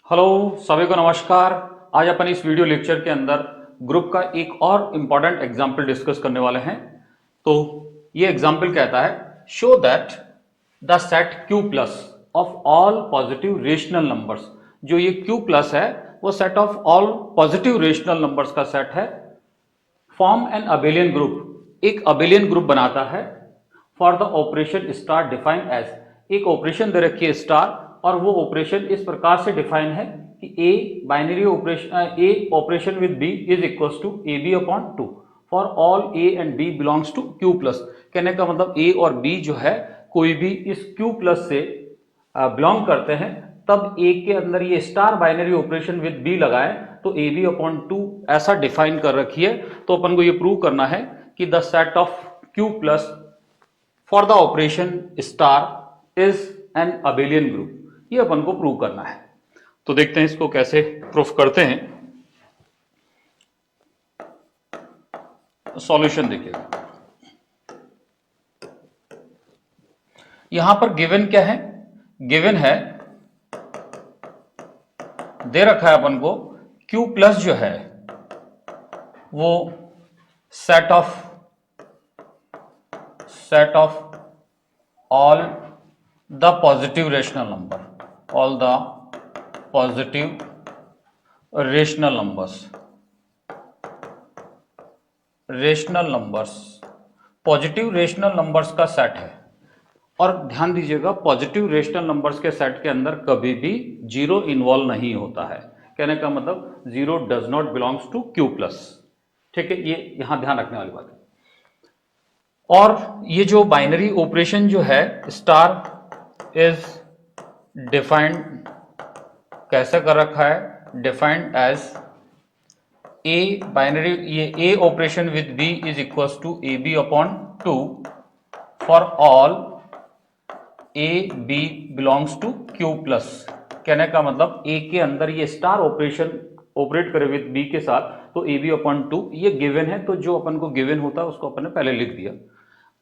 Hello सभी को नमस्कार। आज अपन इस वीडियो लेक्चर के अंदर ग्रुप का एक और इम्पॉर्टेंट एग्जाम्पल डिस्कस करने वाले हैं। तो ये एग्जाम्पल कहता है show that the set Q plus of all positive rational numbers. जो ये Q प्लस है वो set of all positive rational numbers का सेट है। फॉर्म एन अबेलियन ग्रुप, एक अबेलियन ग्रुप बनाता है for the operation star define as. एक ऑपरेशन दे रखी है स्टार और वो ऑपरेशन इस प्रकार से डिफाइन है कि a binary operation A operation with B is equal to A B upon two for all A and B belongs to Q plus. कहने का मतलब ए और बी जो है कोई भी इस क्यू प्लस से बिलोंग करते हैं, तब ए के अंदर ये star binary operation with B लगाए तो ए बी अपॉन टू ऐसा डिफाइन कर रखी है। तो अपन को ये प्रूव करना है कि the set of Q plus for the operation star is an abelian group. ये अपन को प्रूव करना है। तो देखते हैं इसको कैसे प्रूफ करते हैं। सॉल्यूशन देखिएगा, यहां पर गिवन क्या है? गिवन है, दे रखा है अपन को Q प्लस जो है वो set of all the positive rational number, all the positive rational numbers positive rational numbers का सेट है। और ध्यान दीजिएगा, पॉजिटिव रेशनल नंबर्स के सेट के अंदर कभी भी जीरो इन्वॉल्व नहीं होता है। कहने का मतलब zero does not belongs to Q plus. ठीक है, ये यहां ध्यान रखने वाली बात है। और ये जो बाइनरी ऑपरेशन जो है स्टार इज डिफाइंड, कैसे कर रखा है? डिफाइंड एज ए बाइनरी, ये A operation with B is equal to A B upon two for all A B belongs to Q plus. कहने का मतलब ए के अंदर ये स्टार ऑपरेशन ऑपरेट करे विद बी के साथ तो ए बी अपॉन टू ये गिवन है। तो जो अपन को गिवन होता है उसको अपन ने पहले लिख दिया।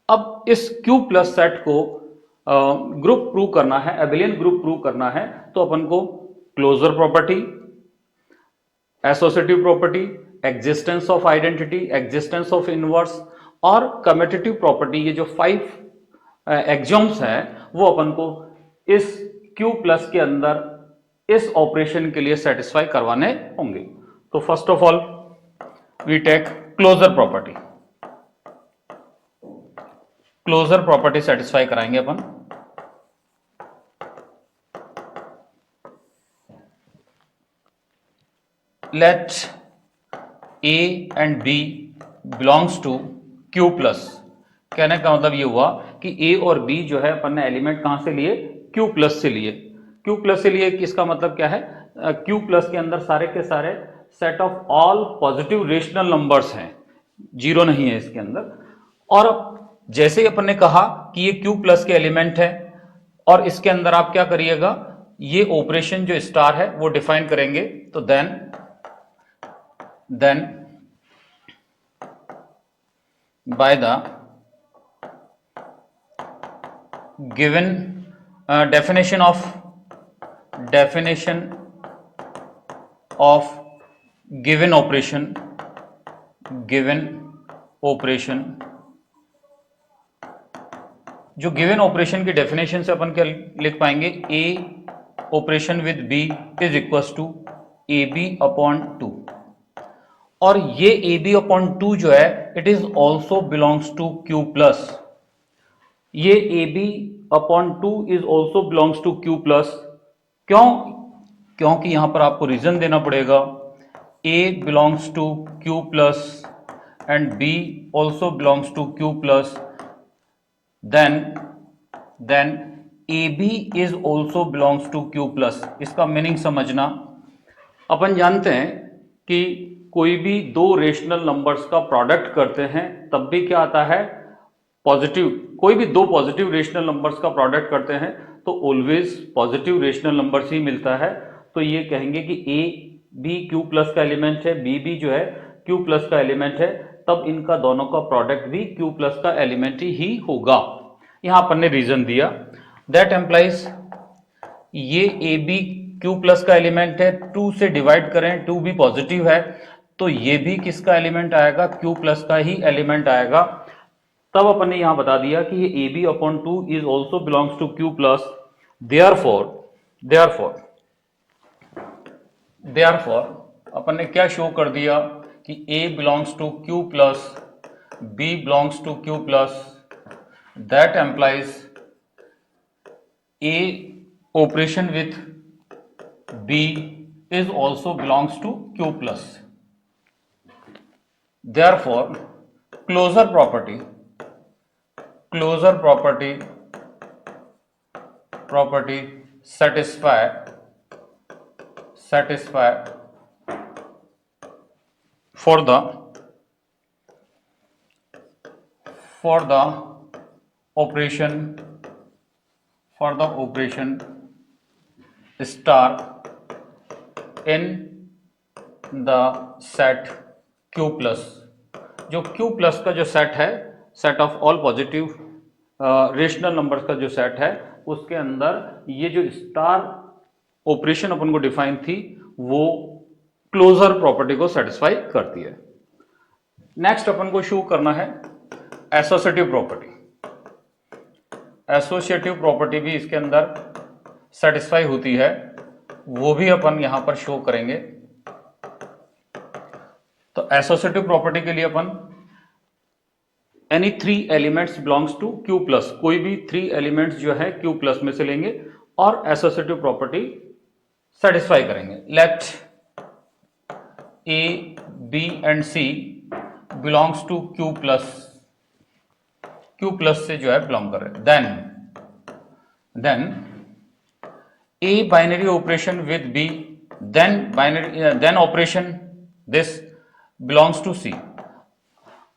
अब इस क्यू प्लस सेट को ग्रुप प्रूव करना है, एबेलियन ग्रुप प्रूव करना है, तो अपन को closure property, associative property, existence of identity, existence of inverse और कम्यूटेटिव प्रॉपर्टी, ये जो 5 एक्सियोम्स हैं वो अपन को इस Q प्लस के अंदर इस ऑपरेशन के लिए सेटिस्फाई करवाने होंगे। तो first of all we take closure property. Closure property satisfy कराएंगे अपन। Let A and B belongs to Q plus. कहने का मतलब ये हुआ कि A और B जो है अपन ने एलिमेंट कहां से लिए? Q प्लस से लिए। Q प्लस से लिए, इसका मतलब क्या है? Q प्लस के अंदर सारे के सारे set of all positive rational numbers हैं, जीरो नहीं है इसके अंदर। और जैसे ही अपन ने कहा कि ये Q प्लस के एलिमेंट है और इसके अंदर आप क्या करिएगा, ये ऑपरेशन जो स्टार है वो डिफाइन करेंगे। तो then by the given definition of given operation, जो गिवन ऑपरेशन की डेफिनेशन से अपन क्या लिख पाएंगे? A operation with B is equal to A B upon two. और ये ए बी अपॉन टू जो है it is also belongs to Q plus. ये A B upon two is also belongs to Q plus. क्यों? क्योंकि यहां पर आपको रीजन देना पड़ेगा। A belongs to Q plus and B also belongs to Q plus, then AB is also belongs to Q plus. इसका meaning समझना, अपन जानते हैं कि कोई भी दो रेशनल नंबर्स का प्रोडक्ट करते हैं तब भी क्या आता है? पॉजिटिव। कोई भी दो पॉजिटिव रेशनल नंबर्स का प्रोडक्ट करते हैं तो ऑलवेज पॉजिटिव रेशनल नंबर्स ही मिलता है। तो ये कहेंगे कि ए बी क्यू प्लस का एलिमेंट है, बी भी जो है क्यू प्लस का एलिमेंट है, तब इनका दोनों का प्रोडक्ट भी क्यू प्लस का एलिमेंट ही होगा। यहां अपन ने रीजन दिया दैट एम्प्लाइज ये ए बी Q प्लस का एलिमेंट है, 2 से डिवाइड करें, 2 भी पॉजिटिव है, तो ये भी किसका एलिमेंट आएगा, Q प्लस का ही एलिमेंट आएगा। तब अपन ने यहां बता दिया कि ये AB upon 2 is also belongs to Q plus, therefore अपन ने क्या शो कर दिया कि A belongs to Q plus, B belongs to Q plus, that implies A operation with B is also belongs to Q plus. Therefore, closure property satisfy for the operation star in the set Q plus. जो Q plus का जो set है, set of all positive rational numbers का जो set है, उसके अंदर ये जो स्टार ऑपरेशन अपन को डिफाइन थी वो क्लोजर प्रॉपर्टी को सेटिस्फाई करती है। नेक्स्ट अपन को शो करना है एसोसिएटिव प्रॉपर्टी। एसोसिएटिव प्रॉपर्टी भी इसके अंदर सेटिस्फाई होती है, वो भी अपन यहां पर शो करेंगे। तो एसोसिएटिव प्रॉपर्टी के लिए अपन any 3 elements belongs to Q plus, कोई भी 3 एलिमेंट्स जो है Q प्लस में से लेंगे और एसोसिएटिव प्रॉपर्टी सेटिस्फाई करेंगे। Let A, B and C belongs to Q plus से जो है बिलोंग कर रहे हैं। Then A binary operation with B, then operation this belongs to C।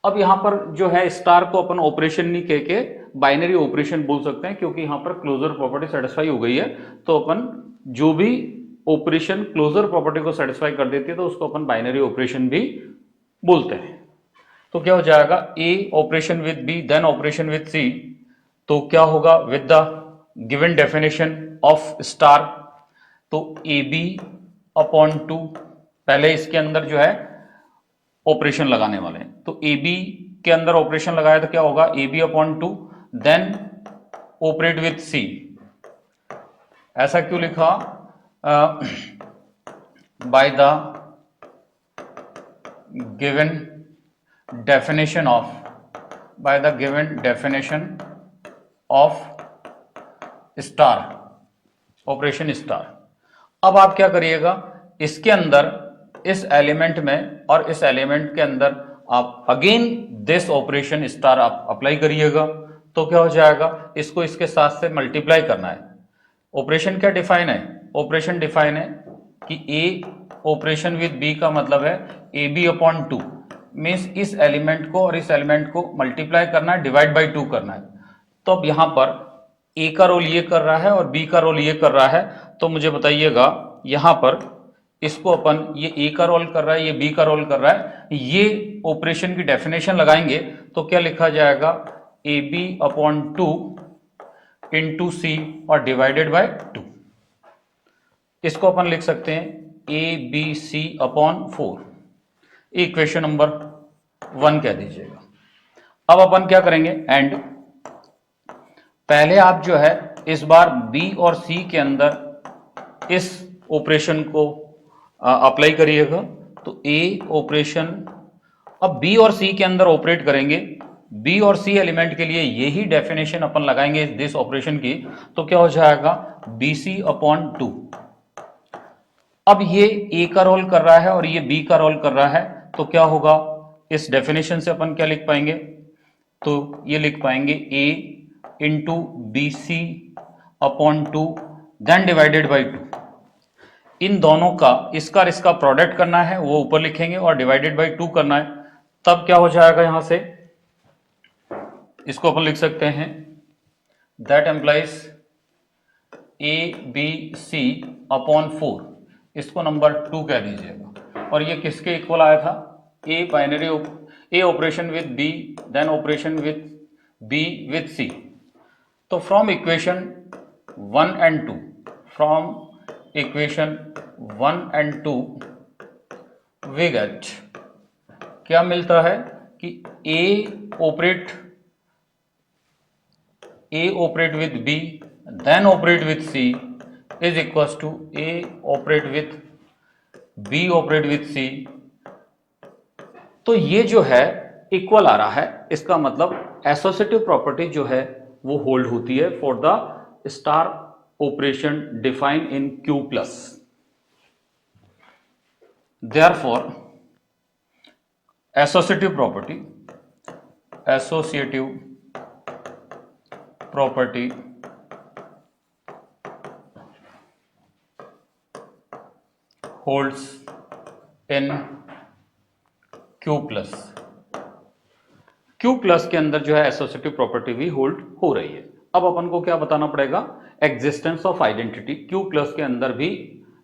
अब यहां पर जो है स्टार को अपन ऑपरेशन नहीं कह के बाइनरी ऑपरेशन बोल सकते हैं, क्योंकि यहां पर क्लोजर प्रॉपर्टी सेटिस्फाई हो गई है। तो अपन जो भी ऑपरेशन क्लोजर प्रॉपर्टी को सेटिस्फाई कर देती है तो उसको अपन बाइनरी ऑपरेशन भी बोलते हैं। तो क्या हो जाएगा, A operation with B then operation with C। तो क्या होगा, with the given definition of star, तो AB अपॉन 2, पहले इसके अंदर जो है ऑपरेशन लगाने वाले हैं, तो AB के अंदर ऑपरेशन लगाया तो क्या होगा, AB upon 2 then operate with C। ऐसा क्यों लिखा, by the given definition of star, operation star. अब आप क्या करिएगा, इसके अंदर इस एलिमेंट में और इस एलिमेंट के अंदर आप अगेन दिस ऑपरेशन स्टार आप अप्लाई करिएगा। तो क्या हो जाएगा, इसको इसके साथ से मल्टीप्लाई करना है। ऑपरेशन क्या डिफाइन है, ऑपरेशन डिफाइन है कि A ऑपरेशन विद B का मतलब है AB अपॉन 2, मीन्स इस एलिमेंट को और इस एलिमेंट को मल्टीप्लाई करना है, डिवाइड बाई 2 करना है। तो अब यहां पर A का रोल ये कर रहा है और B का रोल ये कर रहा है, तो मुझे बताइएगा यहां पर इसको अपन, ये A का रोल कर रहा है, ये B का रोल कर रहा है, ये ऑपरेशन की डेफिनेशन लगाएंगे तो क्या लिखा जाएगा, AB अपॉन 2 इंटू C और डिवाइडेड बाय 2। इसको अपन लिख सकते हैं ABC अपॉन 4, इक्वेशन नंबर 1 कह दीजिएगा। अब अपन क्या करेंगे, एंड पहले आप जो है इस बार B और C के अंदर इस ऑपरेशन को अप्लाई करिएगा। तो A ऑपरेशन, अब B और C के अंदर ऑपरेट करेंगे, B और C एलिमेंट के लिए यही डेफिनेशन अपन लगाएंगे दिस ऑपरेशन की। तो क्या हो जाएगा, BC अपॉन 2। अब ये A का रोल कर रहा है और ये B का रोल कर रहा है, तो क्या होगा, इस डेफिनेशन से अपन क्या लिख पाएंगे, तो ये लिख पाएंगे A into BC upon 2 then divided by 2। इन दोनों का, इसका और इसका प्रोडक्ट करना है, वो ऊपर लिखेंगे, और डिवाइडेड बाई 2 करना है। तब क्या हो जाएगा, यहां से इसको अपन लिख सकते हैं, दैट एम्प्लाइज ABC अपॉन 4, इसको नंबर 2 कह दीजिएगा। और ये किसके इक्वल आया था, A operation with B then operation with B with C। तो from equation 1 and 2, from equation 1 and 2 we get, क्या मिलता है कि A operate with B then operate with C is equal to A operate with B operate with C. तो ये जो है equal आ रहा है, इसका मतलब एसोसिएटिव प्रॉपर्टी जो है वो होल्ड होती है for the star operation define in Q plus. Therefore associative property holds in Q plus. Q plus के अंदर जो है एसोसिएटिव प्रॉपर्टी भी होल्ड हो रही है। अब अपन को क्या बताना पड़ेगा, existence of identity. Q plus के अंदर भी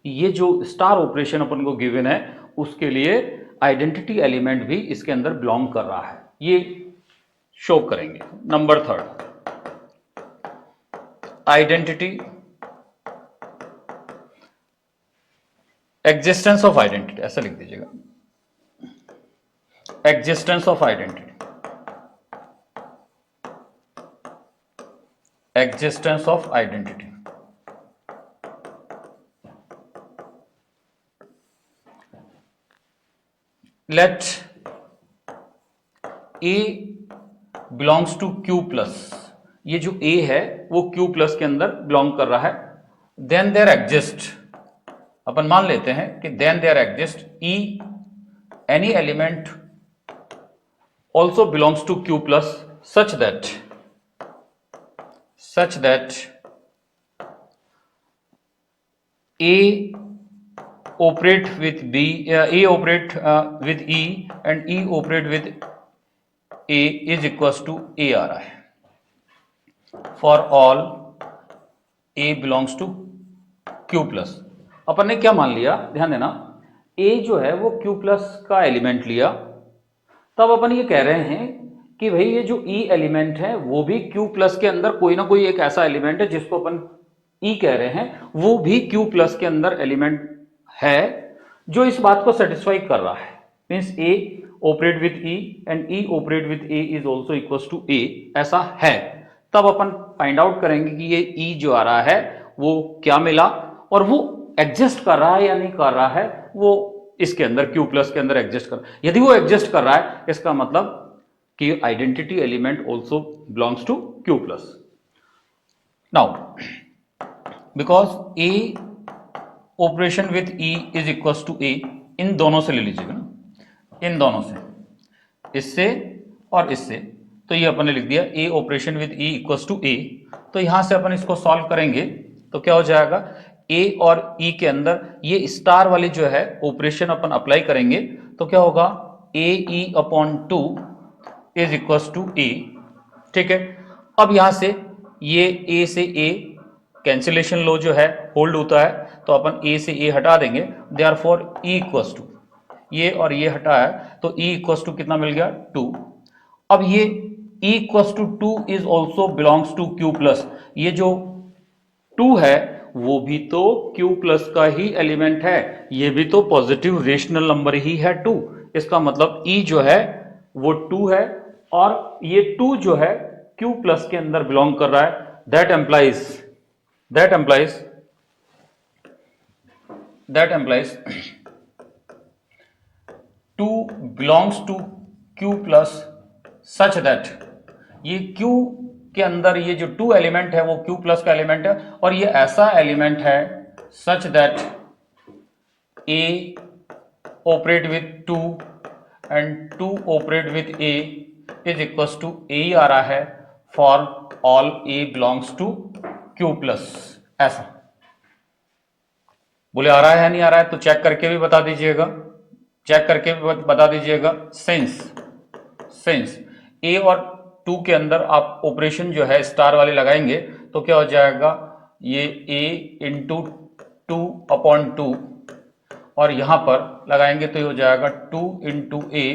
ये जो स्टार ऑपरेशन अपन को गिवन है उसके लिए आइडेंटिटी एलिमेंट भी इसके अंदर बिलोंग कर रहा है, ये शो करेंगे। Number 3, identity, existence of identity, ऐसा लिख दीजिएगा, existence of identity, existence of identity। Let A belongs to Q plus, ये जो A है वो Q plus के अंदर बिलोंग कर रहा है। Then there exist, अपन मान लेते हैं कि then there exist E any element also belongs to Q plus such that A operate with B, A operate with E and E operate with A is equals to A आ रहा है for all A belongs to Q plus। अपन ने क्या मान लिया, ध्यान देना, A जो है वो Q plus का एलिमेंट लिया, तब अपन ये कह रहे हैं कि भाई ये जो E एलिमेंट है वो भी Q प्लस के अंदर कोई ना कोई एक ऐसा एलिमेंट है जिसको अपन E कह रहे हैं, वो भी Q प्लस के अंदर एलिमेंट है जो इस बात को सेटिस्फाई कर रहा है। Means A operate with E and E operate with A is also equal to A, ऐसा है। तब अपन फाइंड आउट करेंगे कि ये E जो आ रहा है वो क्या मिला और वो एग्जिस्ट कर रहा है या नहीं कर रहा है, वो इसके अंदर Q प्लस के अंदर एग्जिस्ट कर, यदि वो एग्जिस्ट कर रहा है इसका मतलब कि identity element also belongs to Q plus. Now because A operation with E is equal to A, इन दोनों से ले लीजिएगा ना, इन दोनों से, इससे और इससे, तो ये अपन ने लिख दिया A operation with E equal to A। तो यहां से अपन इसको सॉल्व करेंगे तो क्या हो जाएगा, A और E के अंदर ये स्टार वाली जो है ऑपरेशन अपन अप्लाई करेंगे तो क्या होगा, AE upon 2 is equal to A। ठीक है, अब यहां से ये A से A कैंसिलेशन लो जो है होल्ड होता है, तो अपन A से A हटा देंगे, देयरफॉर E इक्वल टू, ये और ये हटा है तो E इक्वल टू कितना मिल गया, 2। अब ये E equal to 2 is also belongs to Q plus, ये जो 2 है वो भी तो Q प्लस का ही एलिमेंट है, ये भी तो पॉजिटिव रेशनल नंबर ही है 2, इसका मतलब E जो है वो 2 है और ये 2 जो है Q प्लस के अंदर बिलोंग कर रहा है। That implies 2 belongs to Q plus such that, ये Q के अंदर ये जो 2 एलिमेंट है वो Q प्लस का एलिमेंट है और ये ऐसा एलिमेंट है such that A operate with 2 and 2 operate with A is equal to A ही आ रहा है for all A belongs to Q plus. ऐसा बोले आ रहा है या नहीं आ रहा है तो चेक करके भी बता दीजिएगा, सिंस A और 2 के अंदर आप ऑपरेशन जो है स्टार वाले लगाएंगे तो क्या हो जाएगा, ये A इंटू 2 अपॉन 2 और यहां पर लगाएंगे तो ये हो जाएगा 2 इंटू A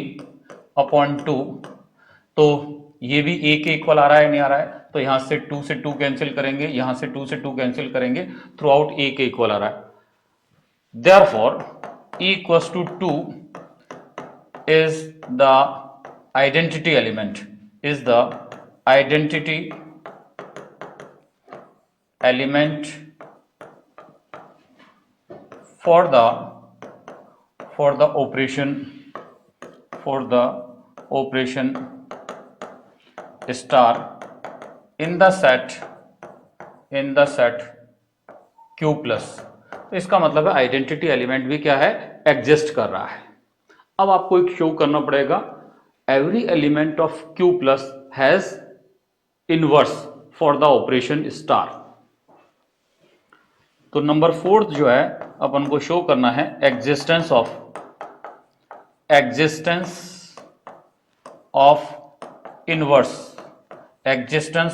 अपॉन 2, तो ये भी A के इक्वल आ रहा है नहीं आ रहा है, तो यहां से 2 कैंसिल करेंगे, यहां से 2 कैंसिल करेंगे, थ्रू आउट A के इक्वल आ रहा है। therefore e equals to 2 is the identity element, is the identity element for the operation star in the set q plus. तो इसका मतलब है आइडेंटिटी एलिमेंट भी क्या है, एग्जिस्ट कर रहा है। अब आपको एक शो करना पड़ेगा, every element of q plus has inverse for the operation star. तो नंबर 4 जो है अपन को शो करना है existence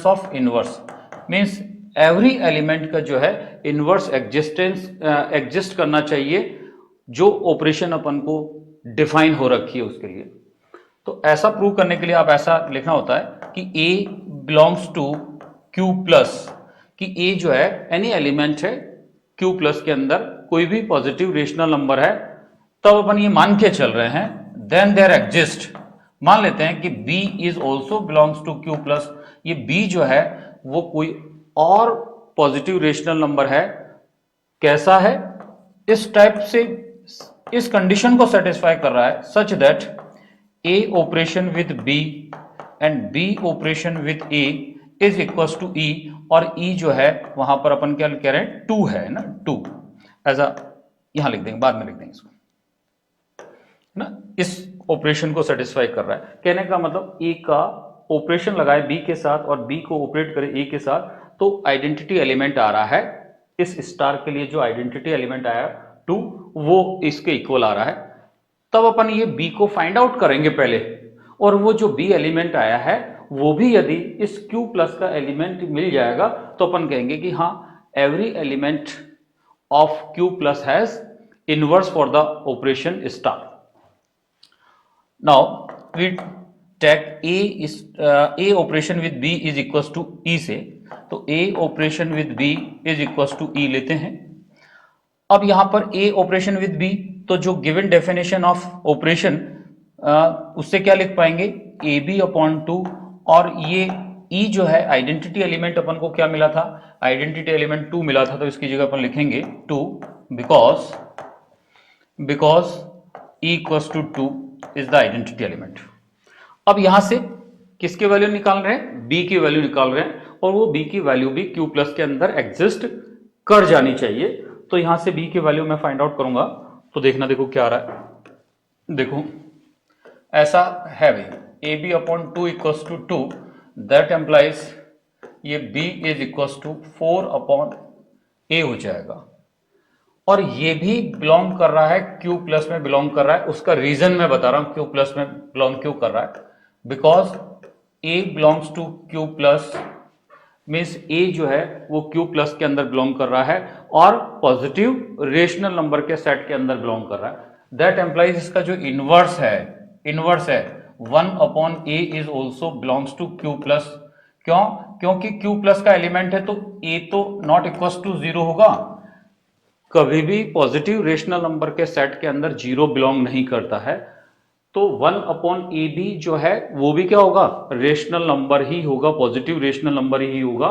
of inverse means every element का जो है इनवर्स एग्जिस्ट करना चाहिए जो ऑपरेशन अपन को डिफाइन हो रखी है उसके लिए। तो ऐसा प्रूव करने के लिए आप ऐसा लिखना होता है कि A belongs to Q plus, कि A जो है एनी एलिमेंट है Q प्लस के अंदर कोई भी पॉजिटिव रेशनल नंबर है, तब अपन ये मान के चल रहे हैं देन देयर एग्जिस्ट, मान लेते हैं कि B is also belongs to Q plus, ये B जो है वो कोई और पॉजिटिव रेशनल नंबर है। कैसा है, इस टाइप से इस कंडीशन को सेटिस्फाई कर रहा है such that A operation with B and B operation with A is equal to E, और E जो है वहां पर अपन क्या कह रहे हैं 2 है ना, 2 ऐसा यहां लिख देंगे, बाद में लिख देंगे इसको ना। इस ऑपरेशन को सेटिस्फाई कर रहा है, कहने का मतलब A का ऑपरेशन लगाए B के साथ और B को ऑपरेट करे A के साथ, तो आइडेंटिटी एलिमेंट आ रहा है इस स्टार के लिए, जो आइडेंटिटी एलिमेंट आया 2 वो इसके इक्वल आ रहा है। तब अपन ये B को फाइंड आउट करेंगे पहले, और वो जो B एलिमेंट आया है वो भी यदि इस Q प्लस का एलिमेंट मिल जाएगा तो अपन कहेंगे कि हाँ every element of Q plus has inverse for the operation star. Now we take A operation with B is equal to E से, तो A operation with B is equal to E लेते हैं। अब यहां पर A ऑपरेशन विद B, तो जो given definition of operation उससे क्या लिख पाएंगे AB अपॉन 2, और ये E जो है आइडेंटिटी एलिमेंट अपन को क्या मिला था, आइडेंटिटी एलिमेंट 2 मिला था, तो इसकी जगह अपन लिखेंगे 2 because E equals to 2 is the identity element. अब यहां से किसकी वैल्यू निकाल रहे हैं, B की वैल्यू निकाल रहे हैं, और वो B की वैल्यू भी Q प्लस के अंदर एग्जिस्ट कर जानी चाहिए। तो यहां से B की वैल्यू मैं फाइंड आउट करूंगा, तो देखना देखो क्या आ रहा है। देखो ऐसा है भाई AB upon 2 equals to 2, that implies ये B is equals to 4 upon A हो जाएगा, और ये भी बिलोंग कर रहा है Q प्लस में बिलोंग कर रहा है। उसका रीजन मैं बता रहा हूं Q प्लस में बिलोंग क्यों कर रहा है, because A belongs to Q plus means A जो है वो Q प्लस के अंदर बिलोंग कर रहा है और पॉजिटिव रेशनल नंबर के सेट के अंदर बिलोंग कर रहा है। दैट एम्प्लाइज इसका जो इनवर्स है 1 upon A is also belongs to Q plus. क्यों, क्योंकि Q प्लस का एलिमेंट है तो A तो नॉट इक्वल टू 0 होगा। कभी भी पॉजिटिव रेशनल नंबर के सेट के अंदर 0 बिलोंग नहीं करता है, तो 1 अपॉन ए भी जो है वो भी क्या होगा, रेशनल नंबर ही होगा, पॉजिटिव रेशनल नंबर ही होगा,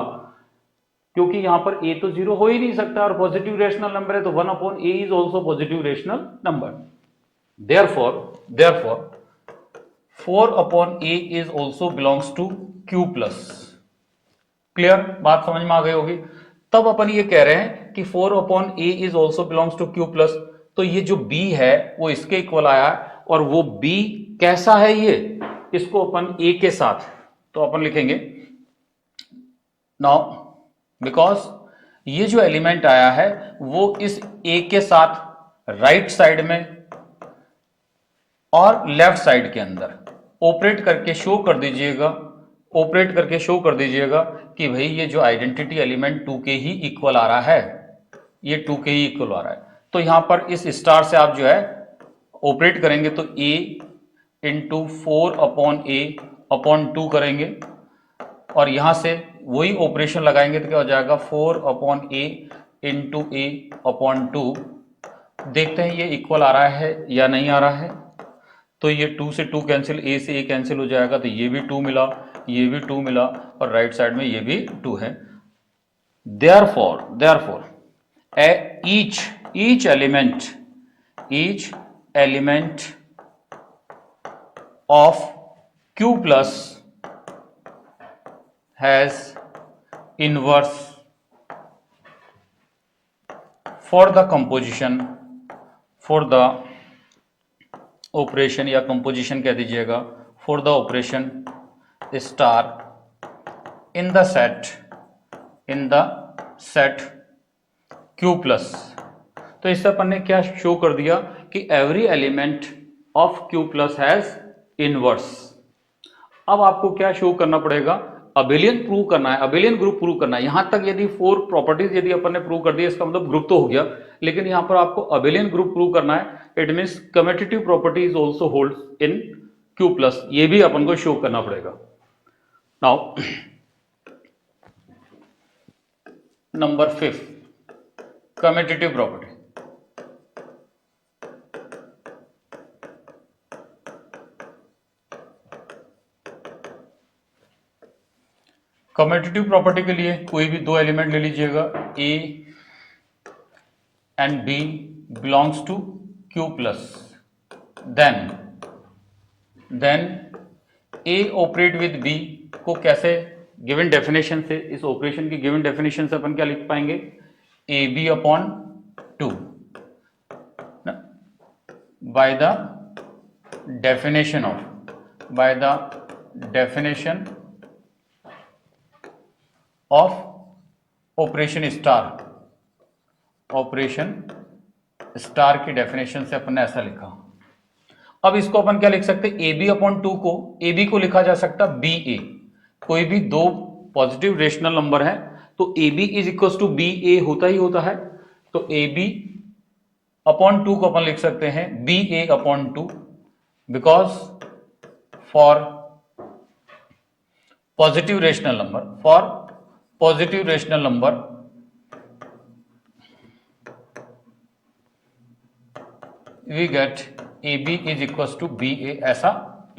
क्योंकि यहां पर ए तो 0 हो ही नहीं सकता और पॉजिटिव रेशनल नंबर है, तो 1 upon A is also positive rational number. Therefore 4 upon A is also belongs to Q plus. Clear, बात समझ में आ गई होगी। तब अपन ये कह रहे हैं कि 4 upon A is also belongs to Q plus, तो ये जो B है वो इसके इक्वल आया, और वो B कैसा है, ये इसको अपन A के साथ, तो अपन लिखेंगे नाउ बिकॉज ये जो एलिमेंट आया है वो इस A के साथ राइट साइड में और लेफ्ट साइड के अंदर ऑपरेट करके शो कर दीजिएगा कि भाई ये जो आइडेंटिटी एलिमेंट 2 के ही इक्वल आ रहा है, ये 2 के ही इक्वल आ रहा है। तो यहां पर इस स्टार से आप जो है ऑपरेट करेंगे तो A into 4 upon A upon 2 करेंगे, और यहां से वही ऑपरेशन लगाएंगे तो क्या हो जाएगा 4 upon A into A upon 2, देखते हैं ये इक्वल आ रहा है या नहीं आ रहा है। तो ये 2 से 2 कैंसिल, ए से ए कैंसिल हो जाएगा, तो ये भी 2 मिला, ये भी 2 मिला, और राइट साइड में ये भी 2 है। therefore each element of Q plus has inverse for the operation या कंपोजिशन कह दीजिएगा, for the operation star in the set Q plus. तो इससे अपन ने क्या शो कर दिया कि every element of Q plus has inverse. अब आपको क्या शो करना पड़ेगा, अबेलियन प्रूव करना है, अबेलियन ग्रुप प्रूव करना है। यहां तक यदि 4 प्रॉपर्टीज यदि अपन ने प्रूव कर दिया, इसका मतलब ग्रुप तो हो गया, लेकिन यहां पर आपको अबेलियन ग्रुप प्रूव करना है। It means commutative property is also holds in Q plus, ये भी अपन को शो करना पड़ेगा। Now number 5, commutative property. Commutative property के लिए कोई भी 2 एलिमेंट ले लीजिएगा, A and B belongs to Q plus, then A operate with B को कैसे, गिवन डेफिनेशन से, इस ऑपरेशन की गिवन डेफिनेशन से अपन क्या लिख पाएंगे, AB upon 2 by the definition of operation star की डेफिनेशन से अपन ने ऐसा लिखा। अब इसको अपन क्या लिख सकते हैं, AB अपॉन 2 को, AB को लिखा जा सकता है BA। कोई भी 2 पॉजिटिव रेशनल नंबर है तो AB is equal to BA होता ही होता है। तो AB अपॉन 2 को अपन लिख सकते हैं BA upon 2, because for positive rational number we get AB is equal to BA, ऐसा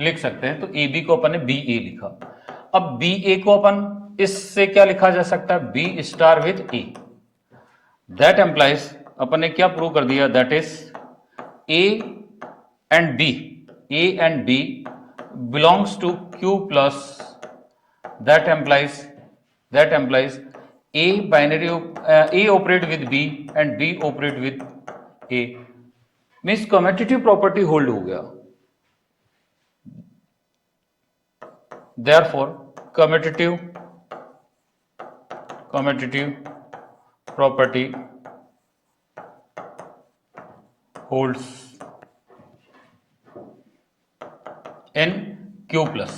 लिख सकते हैं। तो AB को अपन ने BA लिखा। अब BA को अपन इससे क्या लिखा जा सकता है, B star with A। That implies, अपन ने क्या प्रूव कर दिया, that is A and B belongs to Q plus. That implies A operate with B and B operate with A, means commutative property hold हो गया। Therefore commutative property holds in Q plus.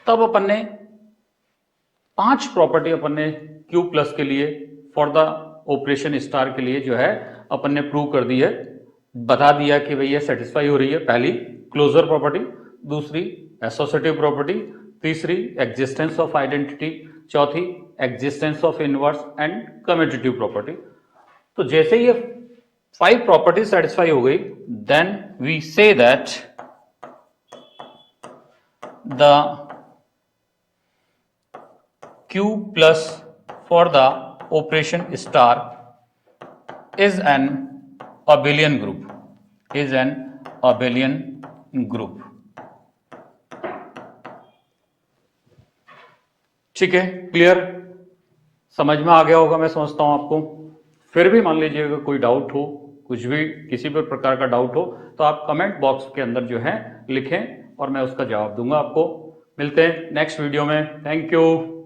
तब अपन ने 5 property अपन ने Q plus के लिए for the operation star के लिए जो है अपन ने प्रूव कर दी है, बता दिया कि भैया सेटिस्फाई हो रही है। पहली क्लोजर प्रॉपर्टी, दूसरी एसोसिएटिव प्रॉपर्टी, तीसरी एग्जिस्टेंस ऑफ आइडेंटिटी, चौथी existence of inverse and commutative property. तो जैसे ये 5 प्रॉपर्टी सेटिस्फाई हो गई, then we see that the Q plus for the operation star is an abelian group, ठीक है, क्लियर, समझ में आ गया होगा मैं समझता हूं आपको। फिर भी मान लीजिएगा कोई डाउट हो, कुछ भी किसी भी प्रकार का डाउट हो तो आप कमेंट बॉक्स के अंदर जो है लिखें और मैं उसका जवाब दूंगा आपको। मिलते हैं नेक्स्ट वीडियो में, थैंक यू।